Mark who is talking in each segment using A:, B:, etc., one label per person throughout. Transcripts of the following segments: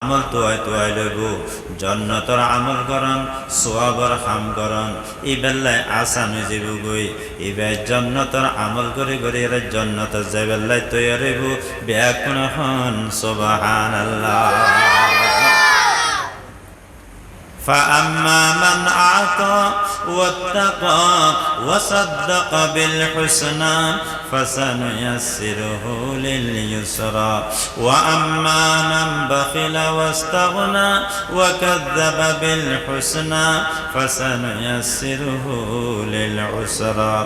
A: আমল তোয়াই লইব জন্নতর আমল করন সোয়াবর খাম করন ই বেল্লায় আসান হয়ে যাব গই এবার জন্নতর আমল করে করে এর জন্নত যাই বেল্লায় তৈরি হইব ব্যাকুণ হন সুবহানাল্লাহ। فأما من أعطى واتقى وصدق بالحسنى فسنيسره لليسرى وأما من بخل واستغنى وكذب بالحسنى فسنيسره للعسرى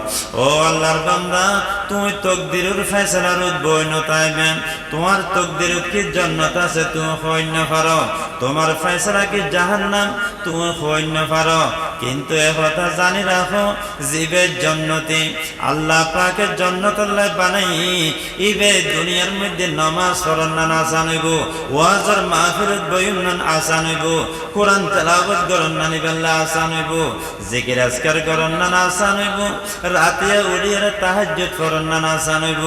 A: ও আল্লাহর বান্দা তুমি তকদিরের ফয়সালার বইন তাইবেন তোমার তকদিরত কি জান্নাত আছে তুমি হইন না পারো তোমার ফয়সালা কি জাহান্নাম তুমি হইন না পারো কিন্তু এ কথা জানি রাখো জীবের জান্নাতি আল্লাহ পাকের জান্নাত আল্লাহ বানাই ইবে দুনিয়ার মধ্যে নামাজ পড়ন না আসান হইব ওয়াজের মাহফিলত বয়ান না আসান হইব কোরআন তেলাওয়াত করন না নিবেল্লা আসান হইব জিকির আজকার করন না আসান হইব রাতে উড়িয়ে তাহাজ্জুদ পড়ন না আসান হইব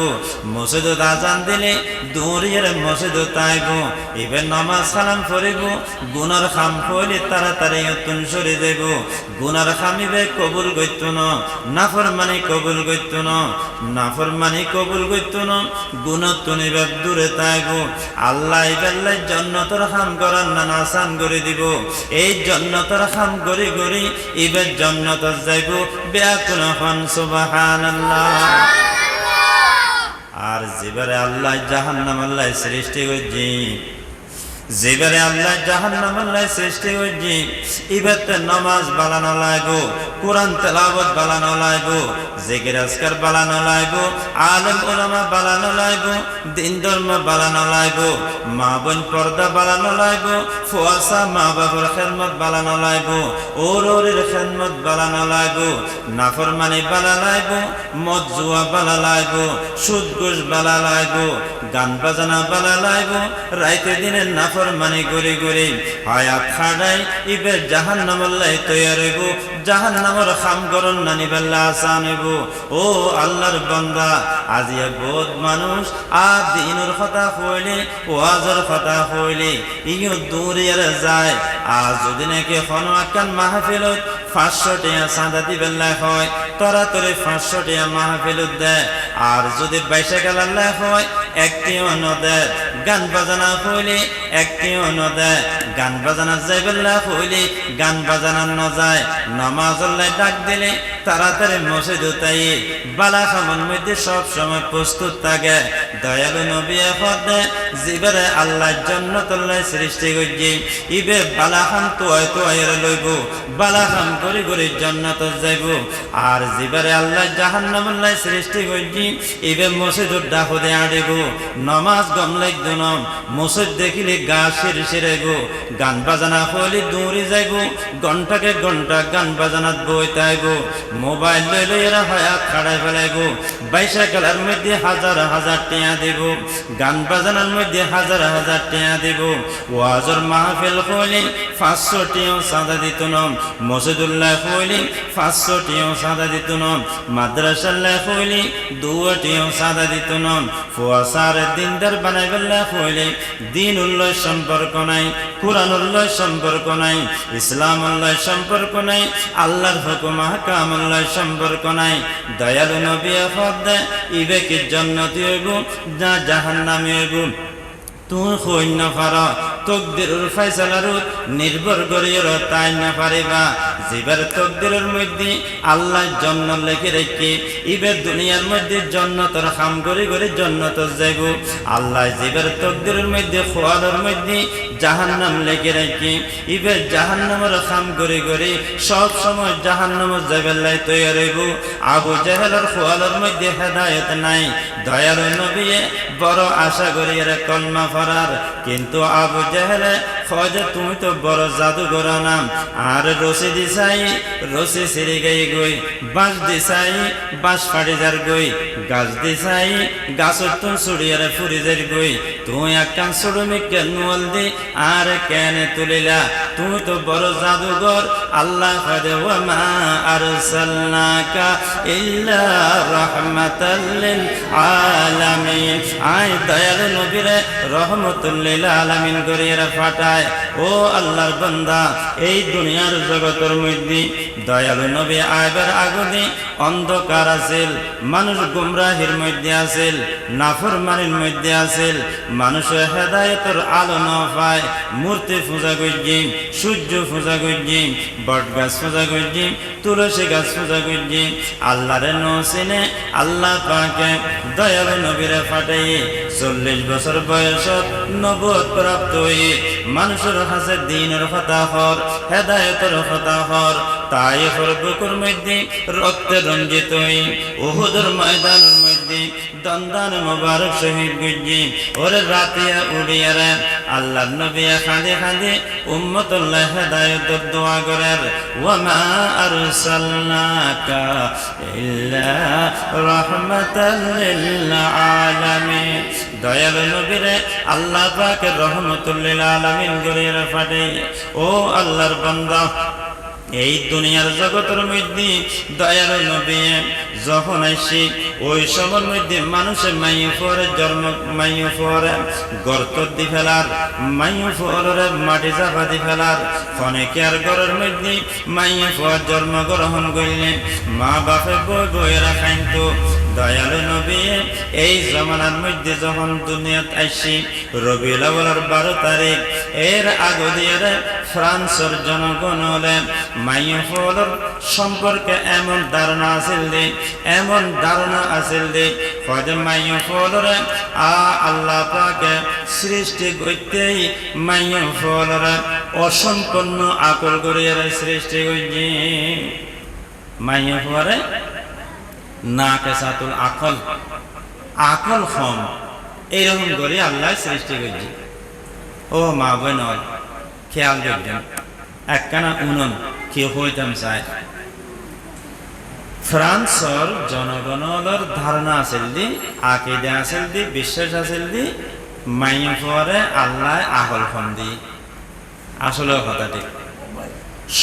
A: মসজিদে আজান দিলে দৌড়িয়ে মসজিদে তাইব ইবে নামাজ সালাম পড়িব গুনার খাম কইলে তাড়াতাড়ি তুন সরে যাইব গুনার খামিবে কবুল গইত না নাফরমানি কবুল গইত না নাফরমানি কবুল গইত না গুনাহ তুনিবে দূরে তাইব আল্লাহ ইবেল্লাই জান্নাতের খাম করার না আসান করে দিব এই জান্নাতের খাম করে করে ইবে জান্নাত যাইব ব্যাকুল হন সুবহানাল্লাহ। আর জিবারে আল্লাহ জাহান্নাম আল্লাহ সৃষ্টি করেছি জিবারে আল্লাহ জাহান্নাম আল্লাহ সৃষ্টি করেছি ইবাতে নামাজ বালানো লাগবো কোরআন তেলাওয়াত বালানো লাগবো জিকির আজকার বালানো লাগবো আলেম উলামা বালানো লাগবো দিন ধর্ম বালানো লাগবো মা বোন পর্দা বালানো লাগবো ফুয়াসা মা বাবার খেদমত বালানো লাগবো ওরের খেদমত বালানো লাগবো নাফরমানি বালা লাগবো মদ জুয়া বালা লাগবো সুদ ঘুষ বালা লাগবো গান বাজানা বালা লাগবো রাইতে দিনে নাফরমানি করে করে হায়াত খাড়াই ইবে জাহান্নাম আল্লাহ তৈয়ার হইব জাহান্নামের খাম করন না নিবেল্লা আসান হইব ও আল্লাহর বান্দা আজিয়া বহুত মানুষ আর দিনের কথা কইলে ওয়াজের কথা কইলে ইও দূরে যায় আর যদি নাকি কোনো একখান মাহফিলত 500 টাকা চাঁদা দিবেল্লা হয় তরাতরে 500 টাকা মাহফিলত দেয় আর যদি বাইশা গেলাল্লা হয় একটিও নদেয় গান বাজানা হইলে একটিও নদেয় গান বাজানা যাইবেল্লা হইলে গান বাজানা ন যায় নামাজ আল্লাহ ডাক দিলে তাড়াতাড়ি মসজিদে তাই বালা খামর মধ্যে সব সময় প্রস্তুত থাকে দয়ালু নবী হদে জিবারে আল্লাহ জান্নাত আল্লাহ সৃষ্টি করেছে ইবে বালা খাম তোয়াই লইব বালা খাম করে করে জান্নাত যাইব আর জিবারে আল্লাহ জাহান্নাম আল্লাহ সৃষ্টি করেছে ইবে মসজিদে ডাকদে আড়িব নামাজ গম লাগতো না মসজিদ দেখিলে গা শিরশিরাইব গান বাজানা হইলে দৌড়ে যাইব ঘন্টাকে ঘন্টা গান বাজানাত বই তাইব মোবাইল লইলে এরা হায়াত খাড়াই ফেলাইব বাইশা খেলার মধ্যে হাজার হাজার টিয়া দেব গান বাজানার মধ্যে হাজার হাজার টিয়া দেব ওয়াজের মাহফিল হইলে 500 টিয়াও চাঁদা দিত না মসজিদুল্লাহ হইলে 500 টিয়াও চাঁদা দিত না মাদ্রাসাল্লাহ হইলে 2 টিয়াও চাঁদা দিত না ফুয়াসার দিনদার বানাই বেল্লা হইলে দিন উল্লয় সম্পর্ক নাই কুরআন উল্লয় সম্পর্ক নাই ইসলাম উল্লয় সম্পর্ক নাই আল্লাহর হুকুম আহকাম উল্লয় সম্পর্ক নাই দয়ালু নবী হদে ইবে কি জান্নাতি হইব না জাহান্নামী হইব তুই হইন না পারা তকদিরের ফয়সালার নির্ভর করিয়া তাই না পারিবা জিবার তকদিরের মধ্যে আল্লাহ জান্নাত লিখে রেখে ইবে দুনিয়ার মধ্যে জান্নাতের খাম করে করে জান্নাত যাইব আল্লাহ জিবার তকদিরের মধ্যে খোয়ালের মধ্যে জাহান্নাম লিখে রেখে ইবে জাহান্নামের খাম করে করে সব সময় জাহান্নামে যাইবেল্লাই তৈরি হইব আবু জাহেলের খোয়ালের মধ্যে হেদায়েত নাই দয়ালু নবী বড় আশা করি এর কলমা ফরার কিন্তু আবু জাহেলে হয় যে তুমি তো বড় জাদুঘর নাম আর রসি দিছাই রসি সিঁড়ি গাই গই বাঁশ দিছাই বাঁশ ফাড়ি যার গই গাছ দিছাই গাছত তুন ছুড়িয়ার ফুরি যার গই তুই একখান ছুড়ুমি কেন নোয়াল দি আর কেন তুলিলা তুমি তো বড় জাদুঘর আল্লাহ কদে ওয়া মা আরসালনাকা ইল্লা রাহমাতাল লিল আলামিন আয় দয়ালু নবীরে রহমাতুল লিল আলামিন করিয়া পাঠায় ও আল্লাহর বান্দা এই দুনিয়ার জগতের মধ্যে দয়ালু নবী আইবার আগুনে অন্ধকার আছিল মানুষ গুমরাহির মধ্যে আছিল নাফরমানির মধ্যে আছিল মানুষের হেদায়েতের আলো না পায় মূর্তি পূজা করছি সূর্য পূজা করছি বট গাছ পূজা করছি তুলসী গাছ পূজা করছি আল্লাহরে নসিনে আল্লাহ পাকে দয়ালু নবীরে পাঠাইয়ে 40 বছর বয়সত নবুয়ত প্রাপ্ত হয়ে মানুষের কাছে দ্বীনের কথা হর হেদায়েতের কথা হর তাইফের বুকুর মধ্যে রক্তে রঞ্জিত হয়ে উহুদের ময়দানের মধ্যে দন্দান মোবারক শহীদ গুজি ওরে রাতিয়া উড়িয়ারে আল্লাহর নবী খাঁদে খাঁদে উম্মতুল্লাহ হেদায়েতের দোয়া করেন ওয়া মা আরসালনাকা ইল্লা রাহমাতাল লিল আলামিন দয়ালু নবীরে আল্লাহ পাকের রহমাতুল লিল আলামিন করিয়া পাঠাই ও আল্লাহর বান্দা এই দুনিয়ার জগতের মধ্যে দয়ালু নবী যখন আসি ওই সময়ের মধ্যে মানুষের মাইয়ে ফোরে জন্ম মাইয়ে ফোরে গর্ত দি ফেলার মাইয়ে ফোরে মাটি চাপা দি ফেলার অনেকে আর ঘরের মধ্যে মাইয়ে ফোর জন্মগ্রহণ করলেন মা বাপে বই বইয়েরা খাইতো দয়ালু নবী এই জমানার মধ্যে যখন দুনিয়াত আইসি রবিউল আউয়ালের 12 তারিখ এর আগে দিয়ে ফ্রান্সের জনগণ হলেন মাইয়ে ফোর সম্পর্কে এমন ধারণা আছিল যে এমন ধারণা আছিল যে হয়তো মাইয়ে ফোরে আল্লাহ পাকে সৃষ্টি করতেই মাইয়ে ফোরে অসম্পূর্ণ আকল করিয়া সৃষ্টি করছে মাইয়ে ফোরে না কেসাতুল আকল আকল কম এইরকম করে আল্লাহ সৃষ্টি করছে ও মা বোন খেয়াল করছেন একখানা উনন কি হইতাম চাই ফ্রান্সর জনগণের ধারণা আছিল দি আকিদা আছিল দি বিশ্বাস আছিল দি মাইয়ে পরে আল্লাহ আকল কম দি আসলে কথা ঠিক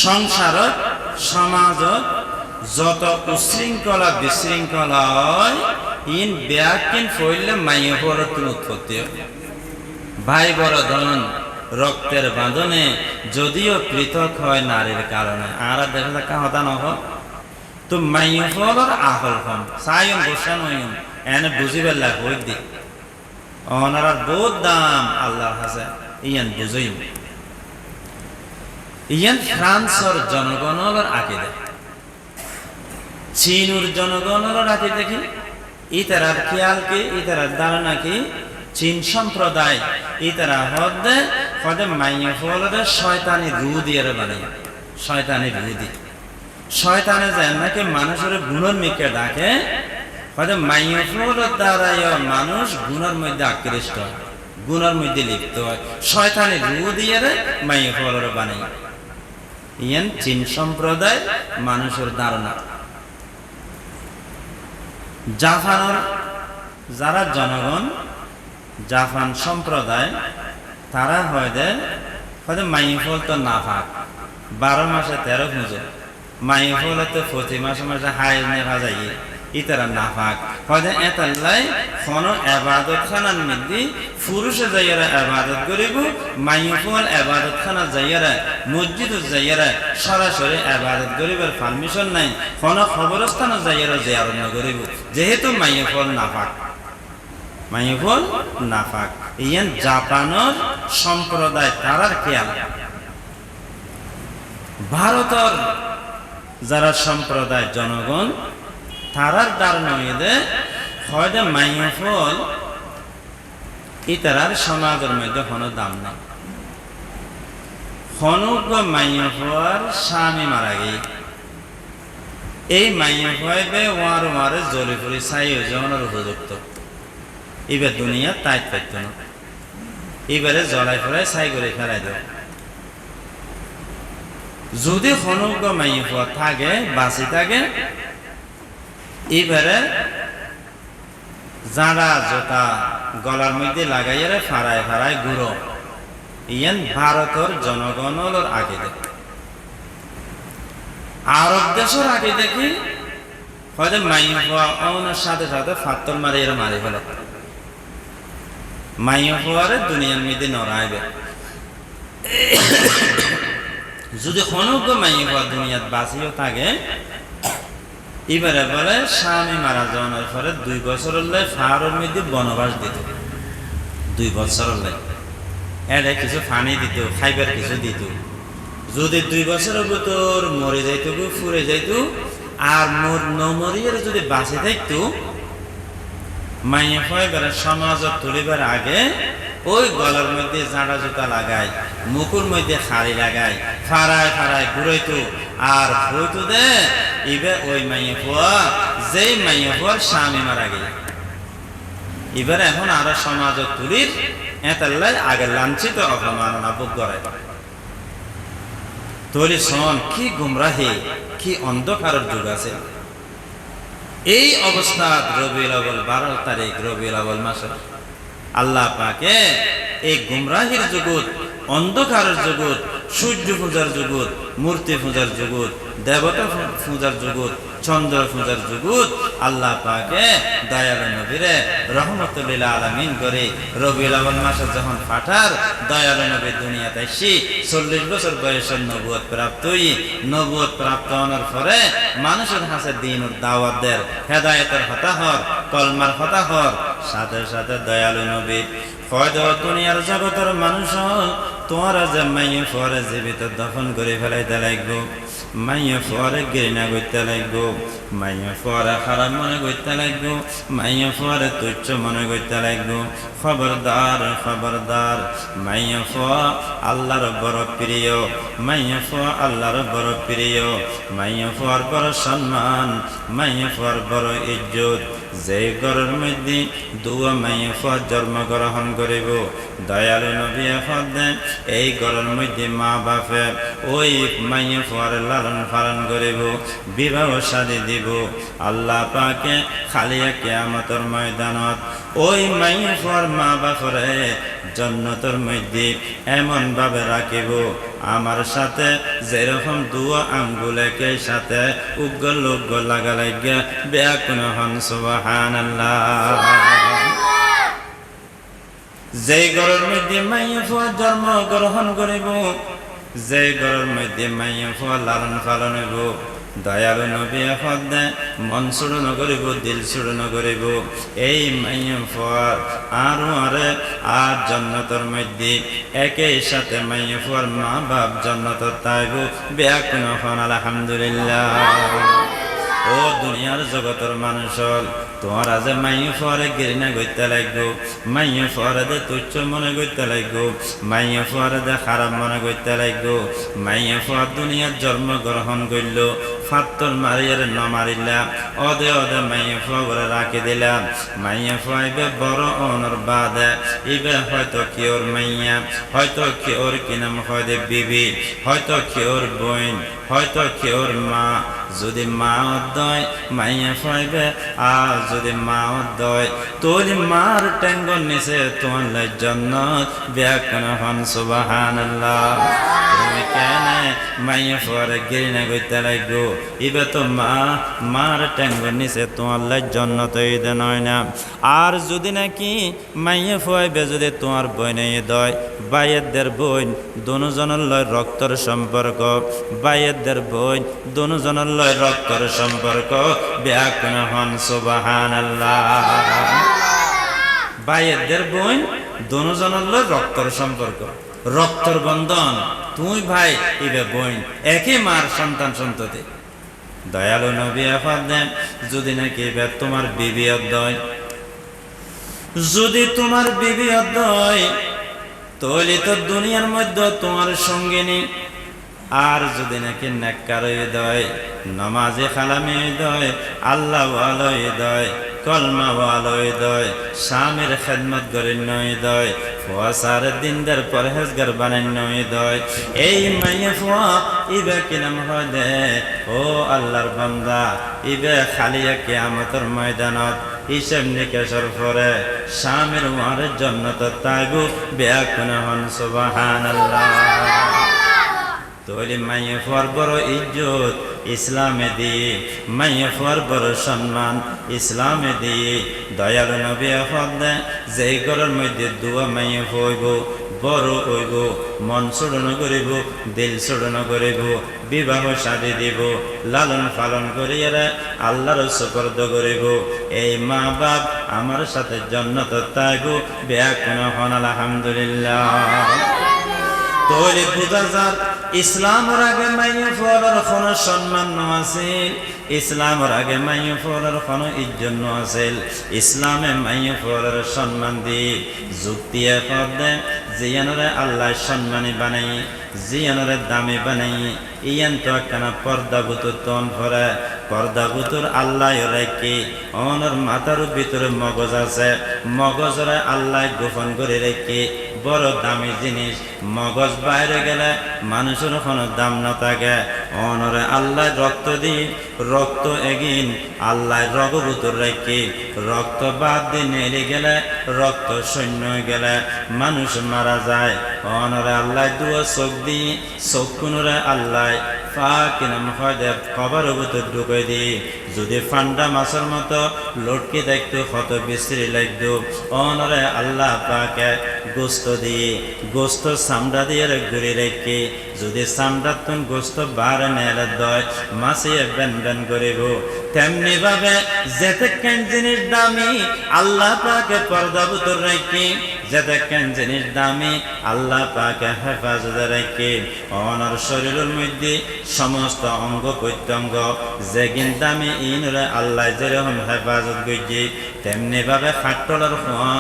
A: সংসারত সমাজত যত উশৃঙ্খলা বিশৃঙ্খলা হয় ইন ব্যাকিন ফইলে মাইয়ে পরে উৎপত্তি ভাই বড় ধন রক্তের বাঁধনে যদিও পৃথক হয় নারীর কারণে আর দেখা দেখা হতা নহ তো মাইয়ে ফলর আকল কম সায়ন গোসান হইন এনে বুঝিবার লাগ হই দি অনারার বহুত দাম আল্লাহর কাছে ইয়ান বুঝই ইয়ান ফ্রান্সর জনগণের আকিদা চীনের জনগণের আকিদা দেখি ইতারার খেয়াল কি ইতারার ধারণা কি চীন সম্প্রদায় ইতারা হদে হদে মাইয়ে ফলরে শয়তানি রু দিয়ে বানাই শয়তানি রু দি শয়তানে যায় নাকি মানুষের গুণের মিকে ডাকে হয়তো মাইয়ে ফলর দ্বারাই মানুষ গুণের মধ্যে আকৃষ্ট হয় গুণের মধ্যে লিপ্ত হয় শয়তানি রু দিয়ে মাইয়ে ফলরে বানাই ইয়ান চীন সম্প্রদায় মানুষের ধারণা জাপানের যারা জনগণ জাপান সম্প্রদায় তারা হয়তো মাইয়ে ফল তো না পাক 12 মাসে 13 পুজো মাইয়ে ফল তো প্রতি মাসে মাসে হাই নেওয়া যায় ইতারা না পাক হয়তো এতাল্লাই কোনো এবাদত খানার মধ্যে পুরুষে যাইয়ারা এবাদত করিব মাইয়ে ফল এবাদত খানা যাইয়ারা মসজিদ যাইয়ারা সরাসরি এবাদত করিবার পারমিশন নাই কোনো খবরস্থানে যাইয়ারা জিয়ারত করিব যেহেতু মাইয়ে ফল না পাক মাইয়ে ফল না পাক ইয়ান জাপানের সম্প্রদায় তারার খেয়াল ভারতের যারা সম্প্রদায় জনগণ তারার ধারণা হয়তো মাইয়ে ফল ইতারার সমাজের মধ্যে কোনো দাম নাই হনুক মাইয়ে ফল স্বামী মারা গিয়ে এই মাইয়ে ফলে ওয়ার ওয়ারে জ্বলে পড়ে ছাই জনের উপযুক্ত এবার দুনিয়া তাই পাইত না এবারে জলাই ফলাই ছাই করে ফেলাই দেয়। যদি হনুজ্ঞ মাই হওয়া থাকে বাঁচি থাকে, এবারে জাঁড়া জোতা গলার মধ্যে লাগাইয়া ফাড়ায় ফাড়ায় গুঁড়ো ইয়ান ভারতের জনগণের আগে দেখে। আরব দেশের আগে দেখি হয়তো মাই হওয়া অনের সাথে সাথে ফাত্তর মারে এরা মারি ফেলে। মাই হওয়ারে দুনিয়ার মধ্যে নড়াইবে। যদি হনুজ্ঞ মাই হওয়া দুনিয়াত বাঁচিও থাকে, এবারে বলে স্বামী মারা যাওয়ার পরে 2 বছর ফাড়ের মধ্যে বনবাস দিত। 2 বছর এটা কিছু পানি দিত, খাইবার কিছু দিত। যদি 2 বছরের ভিতর মরে যাইত, ফুরে যাইত, আর নমরিয়ার যদি বাঁচে থাকতো, মাইয়া ফয়বার সমাজত তুলিবার আগে ওই গলার মধ্যে জাঁড়া জুতা লাগায়, মুকুর মধ্যে খাড়ি লাগায়, ফাড়ায় ফাড়ায় ঘুরাইতো আর হইতো দে এবার ওই মাইয়া ফুয়া যেই মাইয়া ফুয়ার স্বামী মারা গেল। এবার এখন আরো সমাজত তুলির এতাল্লাই আগে লাঞ্ছিত অপমাননা ভোগ করে। তৈরি শোন কি গুমরাহি, কি অন্ধকারের যুগ আছে। এই অবস্থা রবিউল আউয়াল 12 তারিখ রবিউল আউয়াল মাসে আল্লাহ পাকে এই গুমরাহির জগৎ, অন্ধকারের জগৎ, সূর্য পূজার জগৎ, মূর্তি পূজার জগৎ, দেবতা পূজার জগৎ, চন্দ্র পূজার জগৎ আল্লাহ পাকে দয়ালু নবীরে রহমতুল লিল আলামিন করে রবিউল আউয়াল মাসে যখন পাঠার দয়ালু নবী দুনিয়াতে এসে 40 বছর বয়সে নবুয়ত প্রাপ্ত হই, নবুয়ত প্রাপ্ত হওয়ার পরে মানুষের কাছে দ্বীনের দাওয়াত দেয়, হেদায়েতের হতা হর, কলমার হতা হর। সাথে সাথে দয়ালু নবী ফয়দ দুনিয়ার জগতের মানুষ তোমরা যে মাইয়া ফরে জীবিত দফন করে ফেলাইতে লাগবো, মাইয়া ফরে ঘৃণা করতে লাগবো, মাইয়া ফরে খারাপ মনে করতে লাগবো, মাইয়া ফরে তুচ্ছ মনে করতে লাগবো। খবরদার খবরদার, মাইয়া ফোয়া আল্লাহর বড় প্রিয়, মাইয়া ফোয়া আল্লাহর বড় প্রিয়, মাইয়া ফোয়ার বড় সম্মান, মাইয়া ফোয়ার বড় ইজ্জত। যে ঘরের মধ্যে দুয়া মাইয়া ফোয়া জন্মগ্রহণ করিব, দয়ালু নবী দেন এই ঘরের মধ্যে মা বাপে ওই মাইয়া ফোয়ার লালন পালন করিব, বিবাহ শাদী দিব। আল্লাহ পাকে খালিয়া কিয়ামতের ময়দানত ওই মাইয়া ফোয়ার মা বাপরে জান্নাতের মধ্যে এমন ভাবে রাখিব আমার সাথে যেরকম দুয়া আঙ্গুলেকে সাথে উগ্র লোক লাগা লাগিয়া ব্যাকুন হন সুবহানাল্লাহ। যে ঘরের মধ্যে মাইয়া ফুয়া জন্ম গ্রহণ করিব, যে ঘরের মধ্যে মাইয়া ফুয়া লালন পালন হইব, দয়ালু নবী দেন মন ছুড়ন করিব, দিল ছুড়ন করিব। এই মাইয়া ফুয়ার আরো আরে আর জান্নাতের মধ্যে একই সাথে মাইয়া ফুয়ার মা বাপ জান্নাতত তাইব ব্যাকুন হন আলহামদুলিল্লাহ। ও দুনিয়ার জগতের মানুষ তোমরা যে মাইয়া ফুয়ারে ঘৃণা করতে লাগবো, মাইয়া ফুয়ারে দে তুচ্ছ মনে করতে লাগবো, মাইয়া ফুয়ারে দে খারাপ মনে করতে লাগবো। মাইয়া ফুয়ার দুনিয়ার জন্মগ্রহণ করল, ফাত্তর মারিয়ার ন মারিলাম, অদে অদে মাইয়া ফুয়া করে রাখি দিলাম। মাইয়া ফুয়া ইবে বড় অনর বাদে ইবে হয়তো কি ওর মাইয়া, হয়তো কি ওর কি নাম হয় বিবি, হয়তো কি ওর বোন, হয়তো কি ওর মা। যদি মা দয় মাইয়া ফাইবে আর যদি মা দয় তোর মার টেঙ্গন নিচে তোমার জান্নাত ব্যাকুন হন সুবহানাল্লাহ। তুমি কেন মাইয়া ফারে ঘৃণা করতে লাগবো? ইবে তো মার টেঙ্গন নিচে তোমার জান্নাত দেন হয় না। আর যদি নাকি মাইয়া ফাইবে যদি তোমার বইনে দয়, বাইয়ের বোন দুজনের লয় রক্তর সম্পর্ক, বাইয়ের বোন দুজনের লয় রক্তর সম্পর্ক ব্যাকুন হন সুবহানাল্লাহ। বাইয়ের বোন দুজনের লয় রক্তর সম্পর্ক, রক্তর বন্ধন। তুই ভাই ইবে বোন, একই মার সন্তান সন্ততি। দয়ালু নবী দেন যদি নাকি এবার তোমার বিবি অদ্দয়, যদি তোমার বিবি অদ্দয় তাহলে তো দুনিয়ার মধ্যে তোমার সঙ্গিনী। আর যদি নাকি নেককার হৃদয়, নমাজে খালামি হৃদয়, আল্লাহ ভালো হৃদয়, কলমা ওয়ালোই দয় স্বামীর খেদমত করি নই দয় ফুয়া সার দিনদার পরহেজগার বানাই নই দয় এই মাইয়ে ফুয়া ইবে কিনাম হয় দে ও আল্লাহর বান্দা ইবে খালিয়া কিয়ামতের ময়দানত হিসেব নিকেশের পরে স্বামীর ওয়ারের জন্য তো তাইবু বেয়াকুনা হন সুবহানাল্লাহ তোরে মাইয়ে ফুয়ার বড় ইজ্জত ইসলামে দিয়ে মাইয়ে ফুয়ার বড় সম্মান ইসলামে দিয়ে দয়ালু নবী দেন যেই ঘরের মধ্যে দুয়া মাইয়ে ফুয়াইব বড় হইব মন ছড়ন করিব দিল ছড়ন করিব বিবাহ শাদী দিব লালন পালন করিয়া আল্লাহর সুপর্দ করিব এই মা বাপ আমার সাথে জান্নাত তাইব বেয়াকুন হন আলহামদুলিল্লাহ তোরে বুঝাজার ইসলামের আগে মাইয়ে ফুয়ার কোন সম্মান আছিল ইসলামের আগে মাইয়ে ফুয়ার কোন ইজ্জত আছিল ইসলামে মাইয়ে ফুয়ার সম্মান দি যুক্তি করে জিয়ানরে আল্লাহ সম্মানী বানাই জিয়ানরে দামি বানাই ইয়ান তো একখানা পর্দা বুতুর তন ভরে পর্দা বুতুর আল্লাহ রেখে অনর মাথার ভিতরে মগজ আছে মগজরে আল্লাহ গোপন করে রেখে বড় দামি জিনিস মগজ বাইরে গেলে মানুষের কোনো দাম না থাকে অনরে আল্লাহ রক্ত দি রক্ত এগিন আল্লাহ রগবুতুর রেখে রক্ত বাদ দিয়ে নেড়ে গেলে রক্ত শূন্য গেলে মানুষ মারা যায় অনরে আল্লাহ দুয়া চোখ দিয়ে চোখ কুনরে আল্লাহ ফাকিনাম হয়দে কবর ভিতর ঢুকে দি যদি ফান্ডা মাছের মতো লটকে দেখতো কত বিশ্রী লাগতো অনরে আল্লাহ পাকে গোস্ত দিয়ে গোস্ত চামড়া দিয়ে ঘুরে রেখে যদি চামড়ার তুন গোস্ত বারে নেলে দয় মাছিয়ে বেন বেন করিব তেমনি ভাবে যেতেকেন জিনিস দামি আল্লাহ পাকে পর্দা ভিতর রেখে যেতেকেন জিনিস দামি আল্লাহ পাকে হেফাজত রেখে অনর শরীরের মধ্যে সমস্ত অঙ্গ প্রত্যঙ্গ যেগিন দামি ইনরে আল্লাহ যেরকম হেফাজত করছে তেমনি ভাবে খাট্টলার খোয়া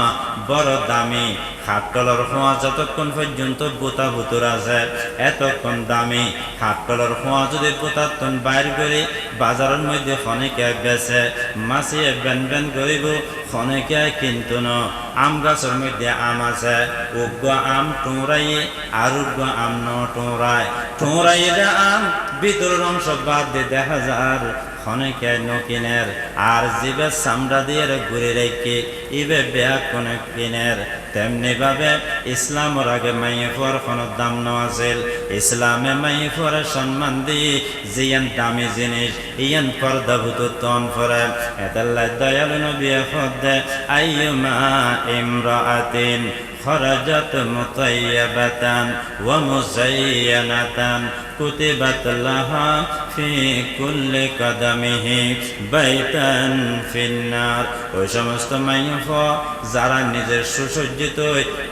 A: বড় দামি খাট্টলার খোয়া যতক্ষণ পর্যন্ত বোতা বুতুর আছে এতক্ষণ দামি খাট্টলার খোয়া যদি বোতার বাইর করে বাজারের মধ্যে খনিকে বেছে মাছিয়ে বেন বেন করিব খনিকে কিন্তু ন আম গাছের মধ্যে আম আছে উগ্র আম টুঁড়াইয়ে আর উগ্র আম ন টুঁড়ায় টুঁড়াইয়ে আম ভিতরের অংশ বাদ দিয়ে দেখা যায় খনিকে নকিনের আর জিবে চামড়া দিয়ে ঘুরে রেখে ইবে বেয়া কোন কিনের তেমনি ভাবে ইসলামের আগে মাইয়ে ফুয়ার কোনো দাম ন আছিল ইসলামে মাইয়ে ফুয়ার সম্মান দিয়ে জিয়ান দামি জিনিস ইয়ান পর্দাভূত তন ফরে এতাল্লাহ দয়ালু নবী ফদে আইয়ুমা ইমরাআতিন خرجت مطيبة ومزينة كتبت لها في كل قدمه بيتا في النار ওই সমস্ত মাইয়া যারা নিজের সুসজ্জিত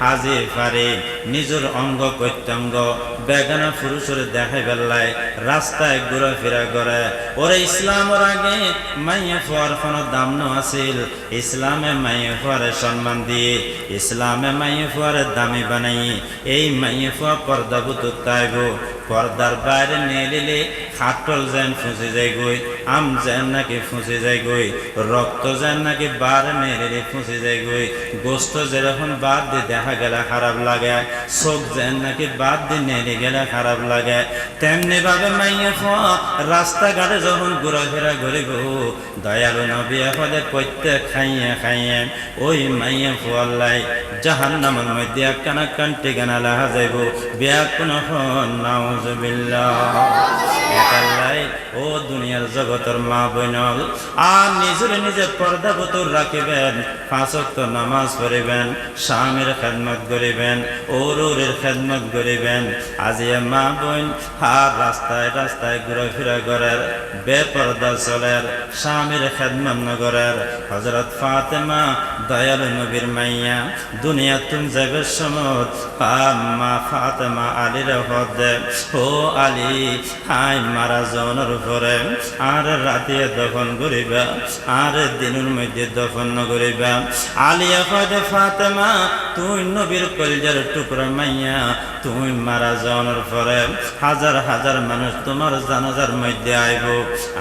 A: হাজি ফারে নিজের অঙ্গ প্রত্যঙ্গ বেগানা পুরুষের দেখাই বেলায় রাস্তায় ঘোরাফেরা করে ওরে ইসলামের আগে মাইয়া ফুয়ার কোনো দাম ন আছিল ইসলামে মাইয়া ফুয়ারে সম্মান দিয়ে ইসলামে মাইয়া ফুয়ারে দামি বানাই এই মাইয়া ফুয়া পর্দাভূত তাইব পর্দার বাইরে নিয়ে নিলে খাটল যেন ফুঁসে যায় গই আম যেন নাকি ফুঁসে যায় গই রক্ত যেন নাকি বার মেরে ফুঁসে যায় গই গোস্ত যেরকম বাদ দিয়ে দেখা গেলে খারাপ লাগে চোখ যেন নাকি বাদ দিয়ে নেড়ে গেলে খারাপ লাগে তেমনি ভাবে মাইয়া ফুয়া রাস্তাঘাটে যখন ঘোরাফেরা করিব দয়ালু নবী হলে প্রত্যেক খাইয়ে খাইয়ে ওই মাইয়া ফুয়াল্লাই জাহান্নামের মধ্যে একখানা ঠিকানা লেখা যাইব বিয়া কোন নাউজুবিল্লাহ এটালাই ও দুনিয়ার জগতের মা বইনল আর নিজের নিজে পর্দা বুতুর রাখিবেন পাঁচ ওয়াক্ত নামাজ পড়িবেন স্বামীর খেদমত করিবেন ওরের খেদমত করিবেন আজিয়া মা বোন আর রাস্তায় রাস্তায় ঘুরাফেরা করার বেপর্দা চলের স্বামীর খেদমত নগরের হযরত ফাতেমা দয়ালু নবীর মাইয়া দুনিয়া তুম যাবে সমত মা ফাতেমা আলীর হদে ও আলী হাই মারা যাওয়ার পরে আর রাতে দফন করিবা আর দিনের মধ্যে দফন করিবা। আলিয়া কয় ফাতেমা তুই নবীর কলিজার টুকরা মাইয়া, তুই মারা যাওয়ার পরে হাজার হাজার মানুষ তোমার জানাজার মধ্যে আইব,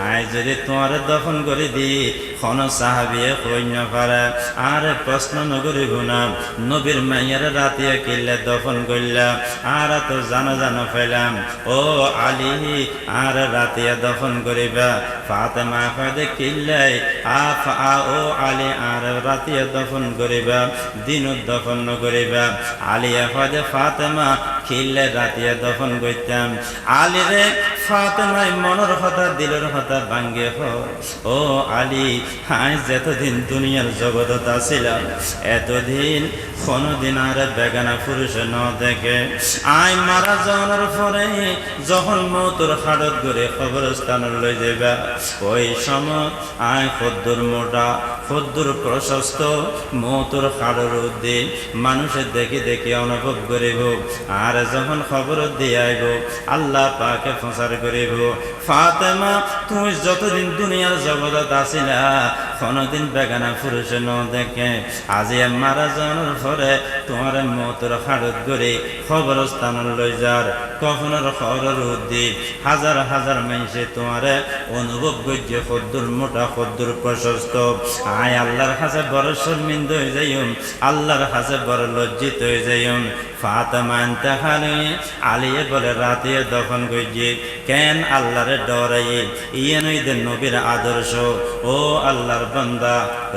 A: আই যদি তোমার দফন করে দি কোন সাহাবিয়ে কই না পারে আর প্রশ্ন নগরিব না নবীর মাইয়ার রাতিয়া কিল্লা দফন করলা আর তো জানা পাইলাম ও আলী আর রাতিয়া দফন করিবা। ফাতেমা কয় কিল্লাই ও আলী আর রাতিয়া দফন করিবা দিনত দফন করিবা। আলিয়া কয় ফাতেমা কিল্লে রাতিয়া দফন করতাম। আলী রে ফাতেমায় মনের কথা দিলের কথা ভাঙ্গে ও আলী হাই যতদিন দুনিয়ার জগতত আছিলাম এতদিন কোনদিন আর বেগানা পুরুষ ন দেখে। আই মারা যাওয়ার পরে যখন মৌতর হাড়ত করে কবরস্থান লই যাবা ওই সময় আই খদ্দুর মোটা খদ্দুর প্রশস্ত মৌতর হাড়ের উদ্দিন মানুষের দেখে দেখে অনুভব করিব আর যখন খবর দিয়ে আইব আল্লাহ পাকে প্রচার করিব ফাতেমা তুমি যতদিন দুনিয়ার জগতত আছিলা কোনদিন বেগানা পুরুষ ন দেখে আজি মারা যাওয়ার পরে তোমার মৌতর হাড়ত করে খবরস্থান লই যার কখনোর খবরের উদ্দিন হাজার হাজার মানুষে তোমার অনুভব করছে খদ্দুর মোটা খদ্দুর প্রশস্ত। আয় আল্লাহর কাছে বড় শর্মিন্দ হয়ে যাইম, আল্লাহর কাছে বড় লজ্জিত হয়ে যাইম। ফাতেমা ইন্তেকালে আলিয়ে বলে রাতে দফন করছে কেন আল্লাহরে ডরাই ইয়ে নইদের নবীর আদর্শ। ও আল্লাহর বান্দা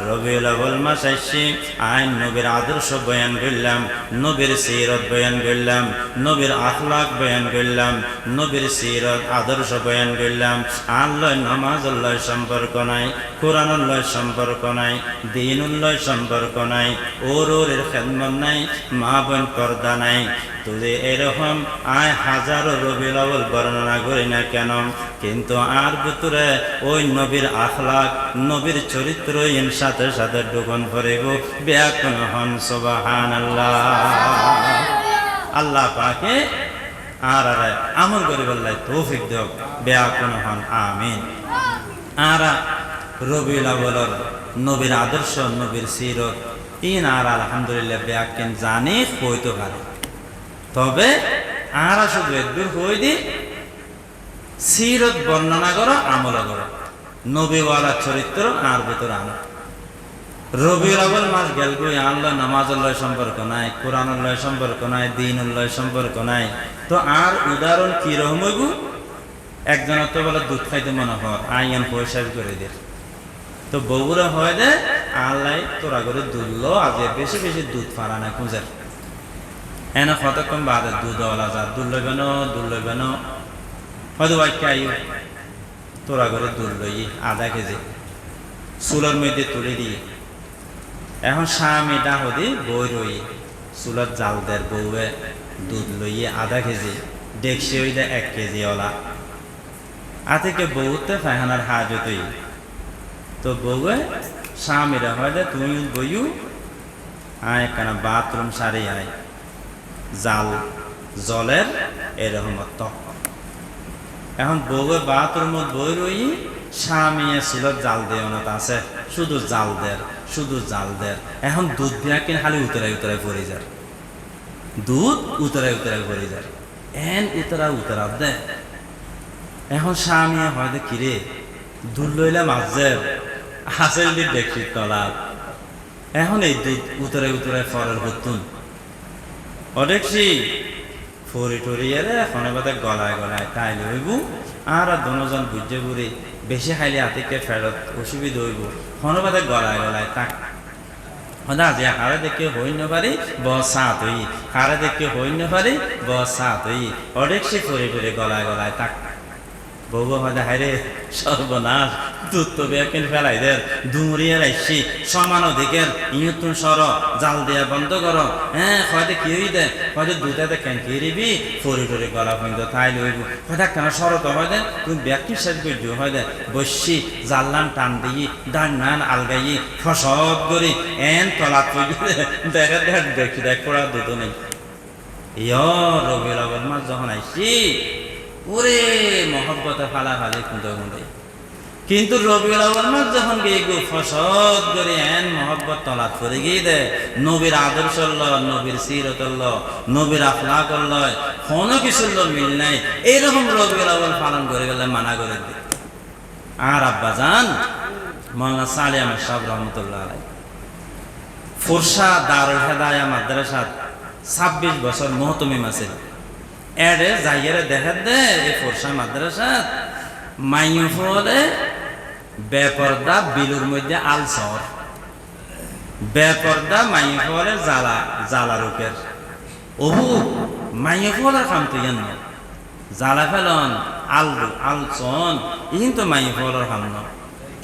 A: রবিউল আউয়াল মাস আসছে আইন নবীর আদর্শ বয়ান করলাম, নবীর সিরত বয়ান করলাম, নবীর আখলাক বয়ান করলাম, নবীর সিরত আদর্শ বয়ান করলাম। আল্লাহ নামাজ আল্লাহ সম্পর্ক নাই, কোরআন আল্লাহ সম্পর্ক নাই, দিন আল্লাহ সম্পর্ক নাই, ওরের খেদমত নাই, মা বোন পর্দা নাই। তুই এরকম আয় হাজারো রবিউল আউয়াল বর্ণনা করি না কেন কিন্তু আর ভিতরে ওই নবীর আখলাক নবীর চরিত্র এর সাথে সাথে ঢুকন পড়িব ব্যাকুল হন সুবহানাল্লাহ। আল্লাহ পাকে আর আমল করি বললাই তৌফিক দেব ব্যাকুল হন আমিন। আর রবিউল আউয়ালের নবীর আদর্শ নবীর সিরত ইন আর আলহামদুলিল্লাহ ব্যাকেন জানি হইতে পারে তবে আর শুধু একদূর হই দি সিরত বর্ণনা করো আমল করো নবীওয়ালা চরিত্র আর ভিতরে আনো। রবিউল আউয়াল মাস গেল গই আল্লাহ নামাজ আল্লাহ সম্পর্ক নাই, কোরআন আল্লাহ সম্পর্ক নাই, দিন আল্লাহ সম্পর্ক নাই। তো আর উদাহরণ কি রকম হইব একজন তো বলে দুধ খাইতে মনে হয় আইন পয়সা করে দে তো বউরা হয় দে আল্লাহ তোরা করে দুধলো আজ বেশি বেশি দুধ ফারা না খুঁজের এনে কতক্ষণ বাদে দুধ ওলা যা দুধ লইবেন হয়তো বাক্য আইও তোরা করে দুধ লই আধা কেজি চুলোর মধ্যে তুলে দিয়ে এখন স্বামী ডাহদি বই রই চুলত জাল দের বউয়ে দুধ লইয়ে আধা কেজি ডেকসি হই দে 1 কেজি ওলা আতিকে বউতে ফাইহানার হাজতই তো বউয়ে স্বামীরা হয় দে তুমি বইও আয় কেন বাথরুম সারি আয় জাল জলের এরকম তক এখন বউয়ে বাথরুমত বই রই স্বামীয়ে চুলত জাল দিয়ে অনত আছে শুধু জাল দের এখন দুধ দিয়া কিনে খালি উতরাই পড়ে যায় দুধ উতরাই পড়ে যায় এন উতরা দে এখন স্বামী হয় কিরে দুধ লইলে মাঝের হাসেল দি দেখি তলা এখন এই দুধ উতরাই ফরের হতুন অদেখছি ফরি টরিয়ে এখন বাদে গলায় তাই লইব আর দুজন বুঝে বুড়ি বেশি খাইলে হাতিকে ফেরত অসুবিধা হইব হনবাদে গলায় তাক হদা যে হারে দেখে হই না পারি বসাত হই হারে দেখে হই না পারি বসাত হই অদেখছি ফরি টরি গলায় তাক বউ হয়তো হাইরে সর্বনাশ দুধ তো বেকেন ফেলাই দের দুমুরিয়ে রাখছি সমান অধিকের ইয়তুন সর জাল দিয়া বন্ধ করো হ্যাঁ হয়তো কি হই দে হয়তো দুধে কেন কি রিবি ফরি টরি গলা পর্যন্ত তাই লইব হয়তো কেন সরত হয় দে তুমি ব্যক্তির সাথে করছো হয় দে বসছি জাল্লান টান দিই ডান নান আলগাই ফসব করি এন তলাত দেখা দেখি দেখ পড়া দুধ নেই রবিউল আউয়াল মাস যখন আইছি ওরে মহব্বতে ফালাফালি কিন্তু রবিউল আউয়াল মাস যখন গিয়ে ফসদ করে এন মহব্বত তলাত করে গিয়ে দেয় নবীর আদর্শ নবীর সিরত নবীর আখলাক কোনো কিছুর মিল নাই এইরকম রবিউল আউয়াল পালন করে গেলে মানা করে দিই। আর আব্বা জান মাওলানা সালেহ আহমদ সাহেব রহমতুল্লাহ আলাইহি ফোরসা দারুল হেদায়া মাদ্রাসা 26 বছর মহতমিম আছে এডে যাইয়ারে দেখা দে এই ফোরসা মাদ্রাসা মাইয়ু ফলে বেপর্দা বিলুর মধ্যে আলসর বেপর্দা মাইয়ু ফলে জ্বালা জ্বালা রূপের ওহু মাইয়ু ফলের কাম তো ইয়ান জ্বালা ফেলন আলু আলসন ইন তো মাইয়ু ফলের কাম ন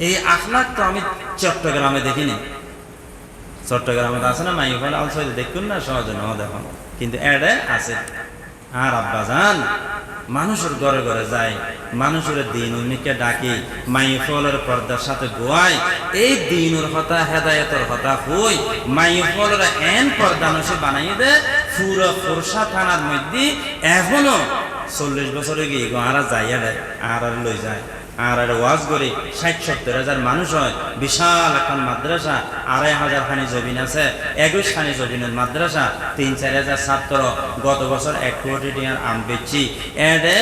A: এই আখলাক তো আমি চট্টগ্রামে দেখিনি। চট্টগ্রামে আছে না মাইয়ু ফল আলসর দেখুন না সহজে ন দেখুন কিন্তু এডে আছে। আর আব্বা জান মানুষের ঘরে ঘরে যায় মানুষের দিন উন্নিকে ডাকি মাইয়ু ফলের পর্দার সাথে গোয়াই এই দিনের হতা হেদায়তের হতা হই মাইয়ু ফলের এন পর্দা নসে বানাই দে পুরো ফোরসা থানার মধ্যে এখনো 40 বছরে গিয়ে আর যাইয়া দেয় আর লই যায় আর ওয়াজ করে 60-70 মানুষ হয় বিশাল এখন মাদ্রাসা 2,500 খানি জমিন আছে 21 খানি জমিনের মাদ্রাসা 3-4 হাজার ছাত্র গত বছর 1 কোটি টাকার আম বেচছি এডে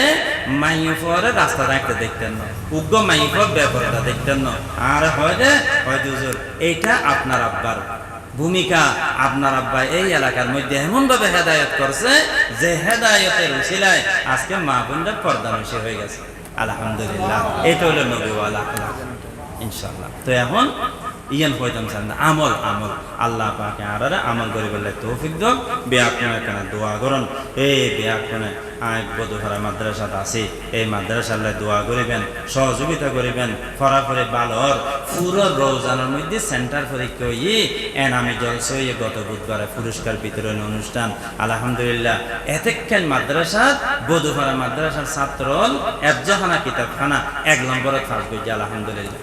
A: মাইয়ু ফলে রাস্তা রাখতে দেখতেন না উগ্র মাইয়ু ফল ব্যাপারটা দেখতেন না আর হয়তো হুজুর এইটা আপনার আব্বার ভূমিকা আপনার আব্বা এই এলাকার মধ্যে এমন ভাবে হেদায়েত করছে যে হেদায়েতের উসিলায় আজকে মা বোনদের পর্দা নসি হয়ে গেছে আলহামদুলিল্লাহ। এটা হলো নবীওয়ালা আখলাক ইনশাআল্লাহ। তো এখন ইয়ান হইতাম চান আমল আমল আল্লাহ পাকে আরারে আমল করি বললে তৌফিক দাও বেয়াকুনে কেন দোয়া করুন এই বেয়াকুনে আয় বধুহরা মাদ্রাসাত আছে এই মাদ্রাসাল্লাহ দোয়া করিবেন সহযোগিতা করিবেন ফরাফরে বালর পুরো রোজানের মধ্যে সেন্টার পরীক্ষা হয়ে এনামি জলসা গত বুধবারে পুরস্কার বিতরণ অনুষ্ঠান আলহামদুলিল্লাহ। এতেক্ষণ মাদ্রাসাত বধুহরা মাদ্রাসার ছাত্র এফজাহানা কিতাবখানা 1 নম্বরে ফার্স্ট হয়েছে আলহামদুলিল্লাহ।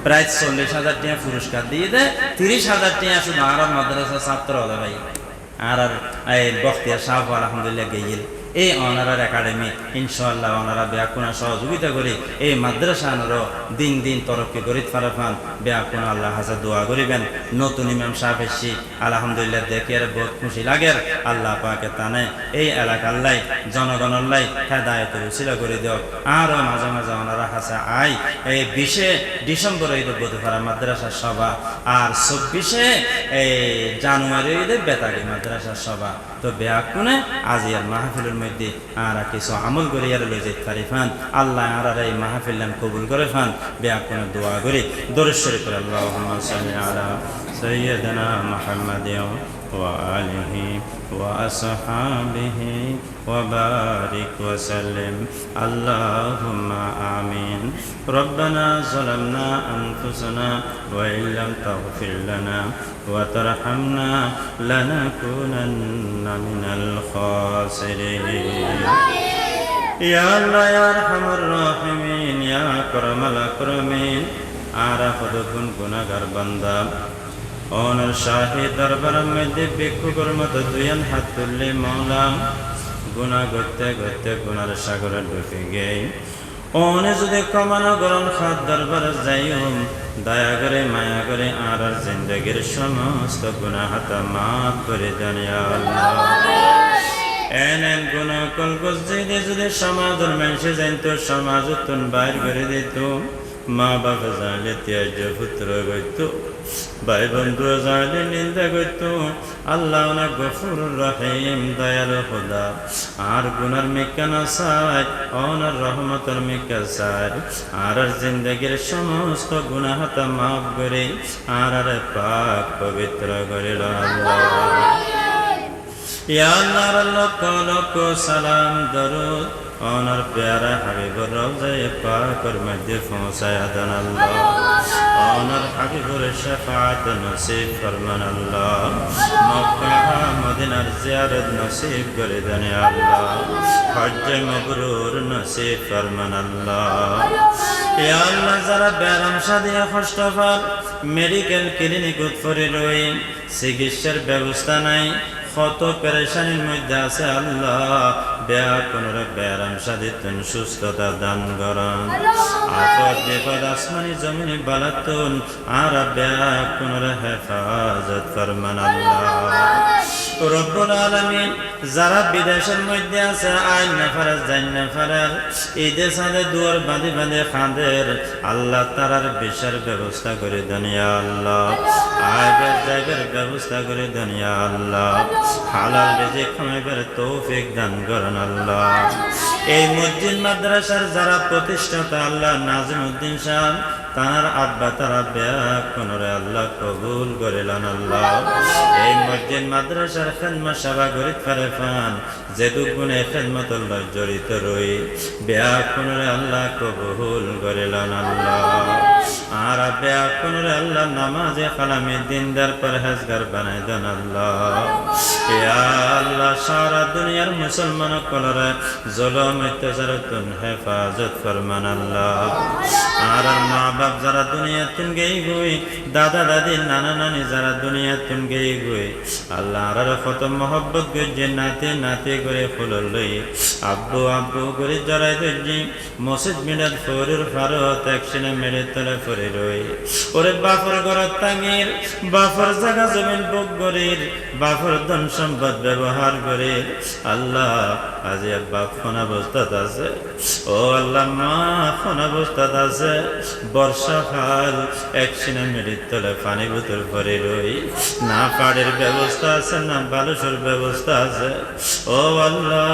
A: প্রায় 40,000 টাকা পুরস্কার দিয়ে দেয় 30,000 টাকা শুধু আর মাদ্রাসার ছাত্র হলে ভাই আর বখতিয়ার সাহেব আলহামদুলিল্লাহ গেইল এই অনারার একাডেমি ইনশাআল্লাহ ওনারা ব্যাকুনা সহযোগিতা করে এই মাদ্রাসানোরও দিন দিন তরক্কি করিত পারফান ব্যাকুনা আল্লাহ হাজার দোয়া করিবেন। নতুন ইমাম সাহেব এসছি আলহামদুলিল্লাহ দেখে আর বহুত খুশি লাগে আল্লাহ পাকে তানে এই এলাকার লাই জনগণের লাই হেদায়েতের উসিলা করে দিও। আরও মাঝে মাঝে ওনারা হাসা আই এই 20 ডিসেম্বর ঈদ বধুপাড়া মাদ্রাসার সভা আর 24 জানুয়ারি ঈদে বেতাগি মাদ্রাসার সভা। তো ব্যাকুনে আজিয়ার মাহফিলের মধ্যে আর কিছু আমল করে আর লই যেতে পারি ফান আল্লাহ আর এই মাহফিল কবুল করে ফান ব্যাকুনে দোয়া করি দরুদ শরীফ আল্লাহুম্মা সাল্লি আলা সাইয়্যিদিনা মুহাম্মাদিন ওয়া আলিহি ওয়া আসহাবিহি ওয়া বারিক ওয়া সাল্লিম আল্লাহুম্মা আমিন। রব্বানা যালামনা আনফুসানা ওয়া ইল্লাম তাগফির লানা ওয়া তারহামনা লানাকুনান্না মিনাল খাসিরিন। ইয়া আল্লাহ ইয়া আরহামার রাহিমিন ইয়া আকরামাল আকরামিন আরা কতক্ষণ গুনাহগার বান্দা ওনার শাহী দরবারের মধ্যে ভিক্ষুকের মতো দুইয়ান হাত তুললে মাওলা গুনাহ করতে করতে গুনার সাগরে ডুবে গেই ওনে যদি কমানো গরম খাত দরবারে যাইম দয়া করে মায়া করে আর জিন্দগির সমস্ত গুনাহ হাতা মাফ করে দেন ইয়া আল্লাহ। এনেন গুনাহ কল গজদে যদি সমাজের মানুষে জানতো সমাজ তুন বাইর করে দিত মা বাবা জানলে ত্যাজ্য পুত্র গইত ভাই বন্ধু জানলে নিন্দা করত আল্লাহ না গফুরুর রহিম দয়ালু খোদা আর গুনার মেকানা চাই ওনার রহমতের মেকা চাই আর জিন্দগির সমস্ত গুনাহ হাতা মাফ করে আর পাক পবিত্র করে আল্লাহ। ইয়া আল্লাহর লক্ষ লক্ষ সালাম দরুদ ওনার প্যারা হাবিবুর রওজায়ে পাকের মধ্যে পৌঁছায়া দেন আল্লাহ। ওনার হাবিবুর শাফাআত নসিব ফরমান আল্লাহ। মক্কা মদিনার জিয়ারত নসিব করে দেন আল্লাহ। হজ্জ মাবরুর নসিব ফরমান আল্লাহ। ইয়া আল্লাহ যারা ব্যারাম সাদিয়া কষ্ট পান মেডিকেল ক্লিনিক উৎপরে রই চিকিৎসার ব্যবস্থা নাই কত পেরেশানির মধ্যে আছে আল্লাহ ব্যাকুণের ব্যারাম সাদিতুন সুস্থতা দান করুন আপদ বিপদ আসমানি জমিনে বালাতুন আর ব্যাকুণের হেফাজত ফরমান আল্লাহ রব্বুল আলামিন যারা বিদেশের মধ্যে আছে আইন না ফারাজ জান না ফারাজ ঈদে সাদে দুয়ার বাঁধে বাঁধে খাঁদের আল্লাহ তারার বিশার ব্যবস্থা করে দেন ইয়া আল্লাহ আয়বের জায়গার ব্যবস্থা করে দেন ইয়া আল্লাহ হালাল রিজিক কামাইবার তৌফিক দান করেন আল্লাহ এই মসজিদ মাদ্রাসার যারা প্রতিষ্ঠাতা আল্লাহ নাজিমউদ্দিন সাহেব তার আব্বা তারা ব্যাকুণরে আল্লাহ কবুল করিলেন আল্লাহ এই মসজিদ মাদ্রাসার খেদমত সেবা গরিব ফারেফান যেটুক গুণে খেদমত জড়িত রই ব্যাকুণরে আল্লাহ কবুল করিলেন আল্লাহ আর ব্যাকুণরে আল্লাহ নামাজে কালামে দিনদার পরহেজগার বানাই দেন আল্লাহ ইয়া আল্লাহ সারা দুনিয়ার মুসলমান কলরে জুলুম অত্যাচারতন হেফাজত ফরমান আল্লাহ আর মা বাপ যারা দুনিয়া তুন গেই গই দাদা দাদি নানা নানি যারা দুনিয়া তুন গেই গই আল্লাহ আর কত মহব্বত গজে নাতে নাতে করে ফুল লই আব্বু আব্বু করে জড়াই দজি মসজিদ মিনার ফরির ফারত একসিনে মেরে তলে ফরে রই ওরে বাপর ঘরত তাঙ্গির বাপর জায়গা জমিন বুক গরির বাপর ধন সম্পদ ব্যবহার করে আল্লাহ আজ বাপ কোন অবস্থাত আছে ও আল্লাহ মা কোন অবস্থাত আছে বর্ষাকাল একসিনে মেরির তলে পানি বোতল ভরে রই না পাড়ের ব্যবস্থা আছে না বালুসের ব্যবস্থা আছে ও আল্লাহ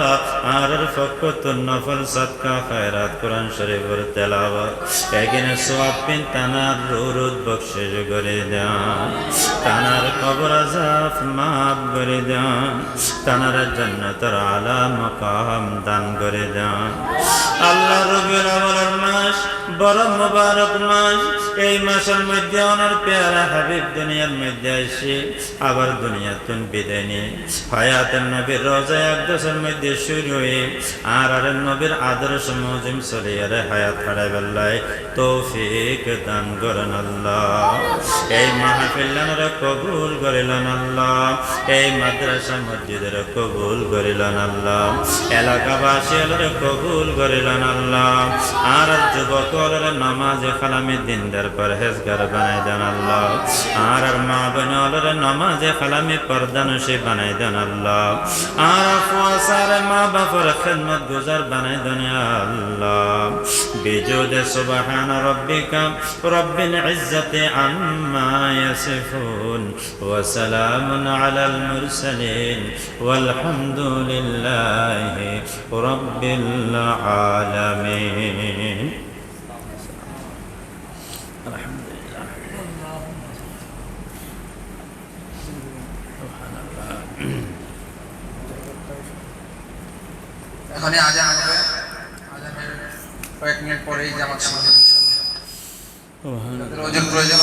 A: আর ফকত নফল সাদকা খায়রাত কোরআন শরীফের তেলাওয়াত এখানে সওয়াব পিন তানার রুরুদ বকশিশ করে দেন তানার কবর আযাব মাফ করে দেন তানার জান্নাতের আলা মাকাম দান করে দেন আল্লাহ রবিউল আউয়াল মাস বড় মুবারক মাস এই মাসের মধ্যে ওনার পেয়ারা হাবিব দুনিয়ার মধ্যে এসে আবার দুনিয়াতুন বিদায় নিয়ে হায়াতের নবীর রোজা আকদাসের মধ্যে শুরু হয়ে আর নবীর আদর্শ মুজিম চলিয়ার হায়াত হারাই বেলায় তৌফিক দান করেন আল্লাহ এই মাহফিলের কবুল করিলেন আল্লাহ এই মাদ্রাসা মসজিদের কবুল করিলেন আল্লাহ এলাকাবাসীর কবুল করিলেন আল্লাহ আর যুবকর নামাজে কালামে দিনদার পরহেজগার বানাই দেন আল্লাহ আর মা বোনের নামাজে কালামে পর্দানশী বানাই দেন আল্লাহ আর ফুয়াসার মা বাপর খেদমত গুজার বানাই দেন আল্লাহ বিজুদে সুবহান রাব্বিকা রব্বিল ইজ্জাতি আম্মা ইয়াসিফুন ওয়া সালামুন আলাল মুরসালিন ওয়ালহামদুলিল্লাহি রাব্বিল আলামিন
B: এখানে আজান হবে আজানের কয়েক মিনিট পরেই জামাত শুরু হবে ইনশাআল্লাহ। যাদের ওজন প্রয়োজন